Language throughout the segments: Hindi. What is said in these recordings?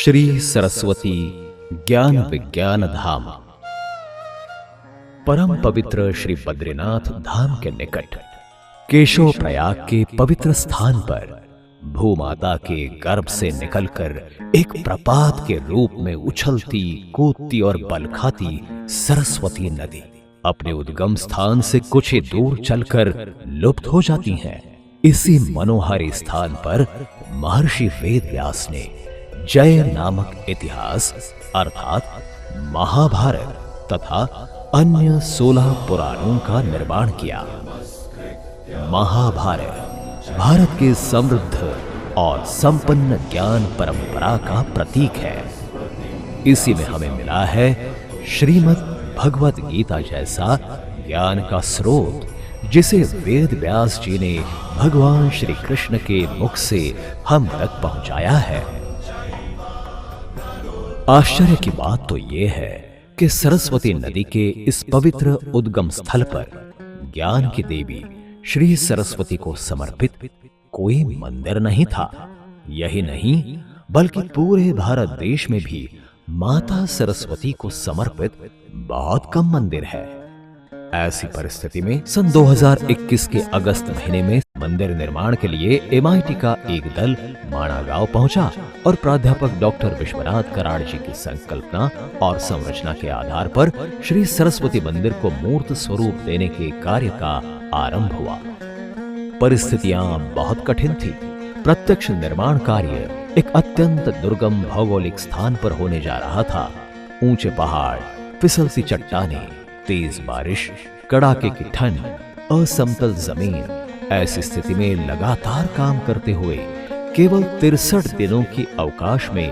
श्री सरस्वती ज्ञान विज्ञान धाम, परम पवित्र श्री बद्रीनाथ धाम के निकट केशव प्रयाग के पवित्र स्थान पर भूमाता के गर्भ से निकलकर एक प्रपात के रूप में उछलती, कूदती और बल खाती सरस्वती नदी अपने उद्गम स्थान से कुछ ही दूर चलकर लुप्त हो जाती हैं। इसी मनोहारी स्थान पर महर्षि वेद व्यास ने जय नामक इतिहास अर्थात महाभारत तथा अन्य 16 पुराणों का निर्माण किया। महाभारत भारत के समृद्ध और संपन्न ज्ञान परंपरा का प्रतीक है। इसी में हमें मिला है श्रीमद् भगवत गीता जैसा ज्ञान का स्रोत, जिसे वेद व्यास जी ने भगवान श्री कृष्ण के मुख से हम तक पहुंचाया है। आश्चर्य की बात तो यह है कि सरस्वती नदी के इस पवित्र उद्गम स्थल पर ज्ञान की देवी श्री सरस्वती को समर्पित कोई मंदिर नहीं था। यही नहीं बल्कि पूरे भारत देश में भी माता सरस्वती को समर्पित बहुत कम मंदिर है। ऐसी परिस्थिति में सन 2021 के अगस्त महीने में मंदिर निर्माण के लिए MIT का एक दल माणा गांव पहुंचा और प्राध्यापक डॉक्टर विश्वनाथ कराड़ जी की संकल्पना और संरचना के आधार पर श्री सरस्वती मंदिर को मूर्त स्वरूप देने के कार्य का आरंभ हुआ। परिस्थितियां बहुत कठिन थी। प्रत्यक्ष निर्माण कार्य एक अत्यंत दुर्गम भौगोलिक स्थान पर होने जा रहा था। ऊंचे पहाड़, फिसलती चट्टानें, तेज बारिश, कड़ाके की ठंड, असमतल जमीन, ऐसी स्थिति में लगातार काम करते हुए केवल 63 दिनों के अवकाश में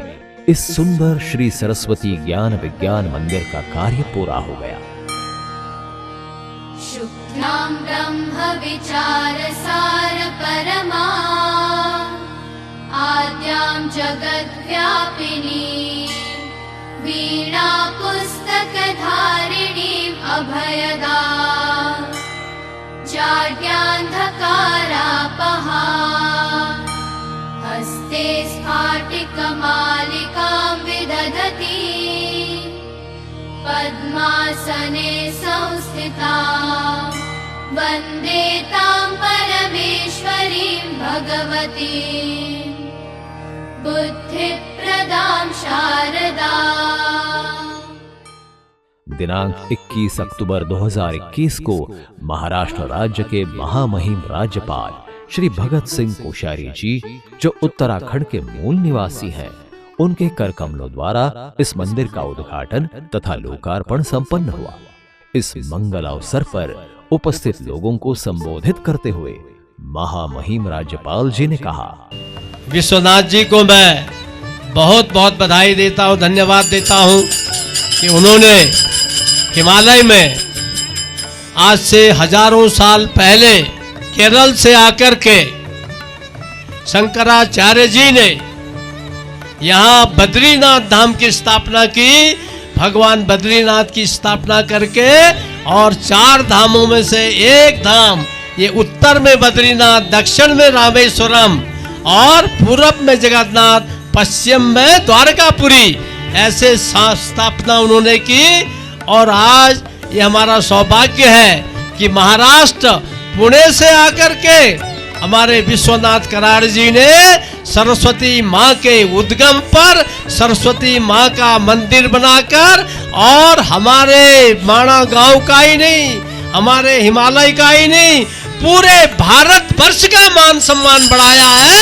इस सुंदर श्री सरस्वती ज्ञान विज्ञान मंदिर का कार्य पूरा हो गया। शुक्लां ब्रह्म विचार सार परमा आद्यां जगत् व्यापिनी वीणा पुस्तक धारिणीं अभयदा जाड्यान्धकारापहा हस्ते स्फाटिकमालिकां विदधती पद्मासने संस्थिता वन्दे तां परमेश्वरीं भगवती बुद्धिप्रदां शारदा। दिनांक 21 अक्टूबर 2021 को महाराष्ट्र राज्य के महामहिम राज्यपाल श्री भगत सिंह कोश्यारी जी, जो उत्तराखंड के मूल निवासी हैं, उनके कर कमलों द्वारा इस मंदिर का उद्घाटन तथा लोकार्पण संपन्न हुआ। इस मंगल अवसर पर उपस्थित लोगों को संबोधित करते हुए महामहिम राज्यपाल जी ने कहा, विश्वनाथ जी को मैं बहुत बहुत बधाई देता हूँ, धन्यवाद देता हूँ कि उन्होंने हिमालय में आज से हजारों साल पहले केरल से आकर के शंकराचार्य जी ने यहाँ बद्रीनाथ धाम की स्थापना की। भगवान बद्रीनाथ की स्थापना करके और 4 धामों में से एक धाम, ये उत्तर में बद्रीनाथ, दक्षिण में रामेश्वरम और पूरब में जगन्नाथ, पश्चिम में द्वारकापुरी, ऐसे स्थापना उन्होंने की। और आज ये हमारा सौभाग्य है कि महाराष्ट्र पुणे से आकर के हमारे विश्वनाथ कराड़ जी ने सरस्वती माँ के उद्गम पर सरस्वती माँ का मंदिर बनाकर और हमारे माणा गांव का ही नहीं, हमारे हिमालय का ही नहीं, पूरे भारत वर्ष का मान सम्मान बढ़ाया है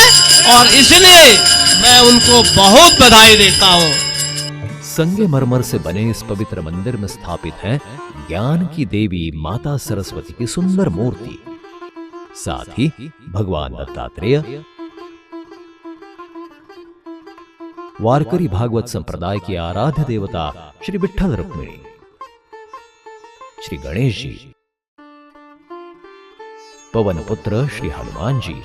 और इसलिए मैं उनको बहुत बधाई देता हूँ। संगमरमर से बने इस पवित्र मंदिर में स्थापित है ज्ञान की देवी माता सरस्वती की सुंदर मूर्ति। साथ ही भगवान दत्तात्रेय, वारकरी भागवत संप्रदाय की आराध्य देवता श्री विठ्ठल रुक्मिणी, श्री गणेश जी, पवन पुत्र श्री हनुमान जी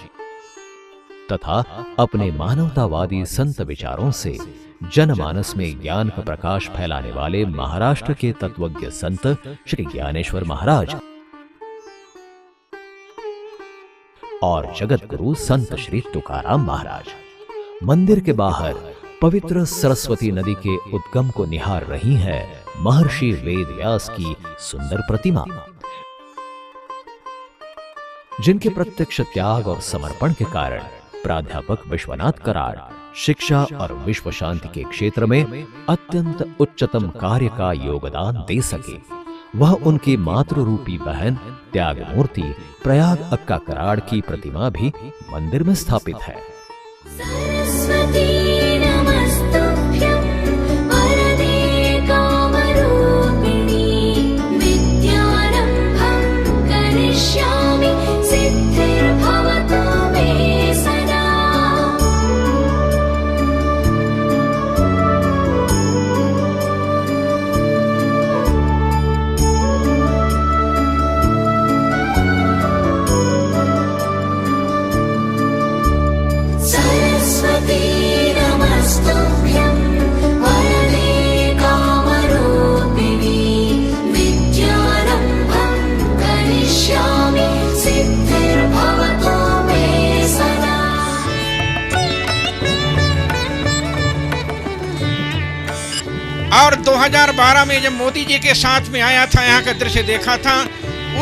तथा अपने मानवतावादी संत विचारों से जनमानस में ज्ञान का प्रकाश फैलाने वाले महाराष्ट्र के तत्वज्ञ संत श्री ज्ञानेश्वर महाराज और जगत गुरु संत श्री तुकाराम महाराज। मंदिर के बाहर पवित्र सरस्वती नदी के उद्गम को निहार रही है महर्षि वेद व्यास की सुंदर प्रतिमा, जिनके प्रत्यक्ष त्याग और समर्पण के कारण प्राध्यापक विश्वनाथ कराड़ शिक्षा और विश्व शांति के क्षेत्र में अत्यंत उच्चतम कार्य का योगदान दे सके। वह उनकी मातृ रूपी बहन त्याग मूर्ति प्रयाग अक्का कराड़ की प्रतिमा भी मंदिर में स्थापित है। सरस्वती नमस्तुभ्यं वरदे कामरूपिणी विद्यारम्भं करिष्यामि सिद्धिर्भवतु मे सदा। सरस्वती नमस्तुभ्यं वरदे कामरूपिणी विद्यारम्भं करिष्यामि सिद्धिर्भवतु मे सदा। और 2012 में जब मोदी जी के साथ में आया था, यहाँ का दृश्य देखा था,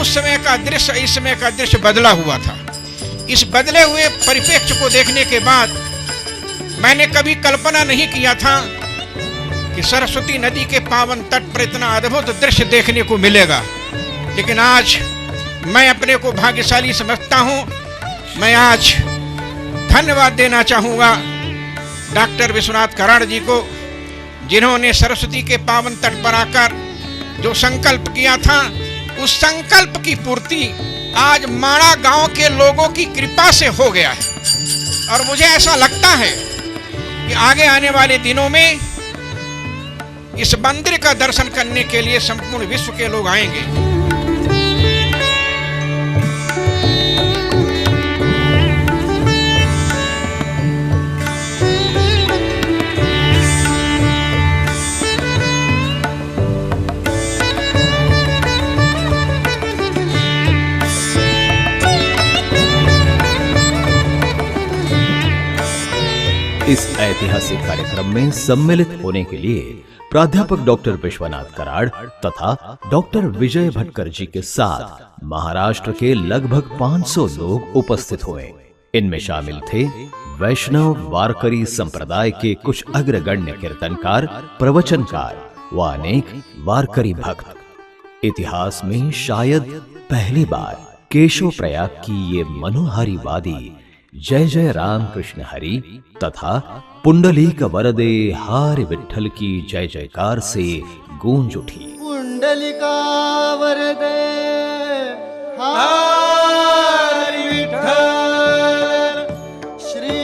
उस समय का दृश्य इस समय का दृश्य बदला हुआ था। इस बदले हुए परिप्रेक्ष्य को देखने के बाद मैंने कभी कल्पना नहीं किया था कि सरस्वती नदी के पावन तट पर इतना अद्भुत दृश्य देखने को मिलेगा। लेकिन आज मैं अपने को भाग्यशाली समझता हूँ। मैं आज धन्यवाद देना चाहूँगा डॉक्टर विश्वनाथ कराड़ जी को, जिन्होंने सरस्वती के पावन तट पर आकर जो संकल्प किया था, उस संकल्प की पूर्ति आज माणा गांव के लोगों की कृपा से हो गया है। और मुझे ऐसा लगता है कि आगे आने वाले दिनों में इस मंदिर का दर्शन करने के लिए संपूर्ण विश्व के लोग आएंगे। इस ऐतिहासिक कार्यक्रम में सम्मिलित होने के लिए प्राध्यापक डॉक्टर विश्वनाथ कराड़ तथा डॉक्टर विजय भटकर जी के साथ महाराष्ट्र के लगभग 500 लोग उपस्थित हुए। इनमें शामिल थे वैष्णव वारकरी संप्रदाय के कुछ अग्रगण्य कीर्तनकार, प्रवचनकार व अनेक वारकरी भक्त। इतिहास में शायद पहली बार केशव प्रयाग की ये मनोहारी वादी जय जय राम कृष्ण हरि तथा पुंडलीक वरदे हारि विठ्ठल की जय जयकार से गूंज उठी। पुंडलिका वरदे हारि विठ्ठल, श्री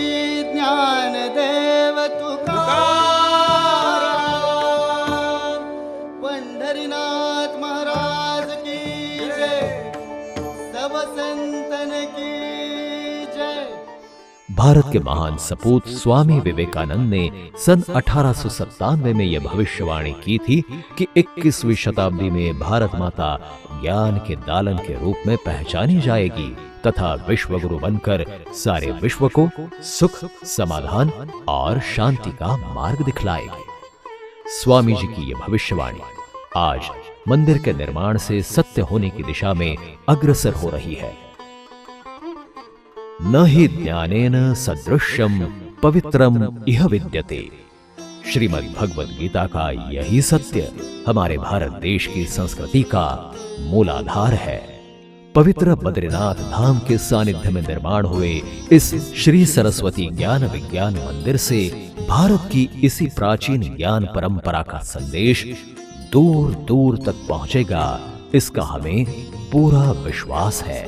ज्ञानदेव तुकाराम, पंढरीनाथ महाराज की जय, सब संतन की जय। भारत के महान सपूत स्वामी विवेकानंद ने सन 1897 में यह भविष्यवाणी की थी कि 21वीं शताब्दी में भारत माता ज्ञान के दालन के रूप में पहचानी जाएगी तथा विश्व गुरु बनकर सारे विश्व को सुख, समाधान और शांति का मार्ग दिखलाएगी। स्वामी जी की यह भविष्यवाणी आज मंदिर के निर्माण से सत्य होने की दिशा में अग्रसर हो रही है। न हि ज्ञानेन सदृश्यम पवित्रम इह विद्यते। श्रीमद् भगवद गीता का यही सत्य हमारे भारत देश की संस्कृति का मूलाधार है। पवित्र बद्रीनाथ धाम के सानिध्य में निर्माण हुए इस श्री सरस्वती ज्ञान विज्ञान मंदिर से भारत की इसी प्राचीन ज्ञान परंपरा का संदेश दूर दूर तक पहुंचेगा, इसका हमें पूरा विश्वास है।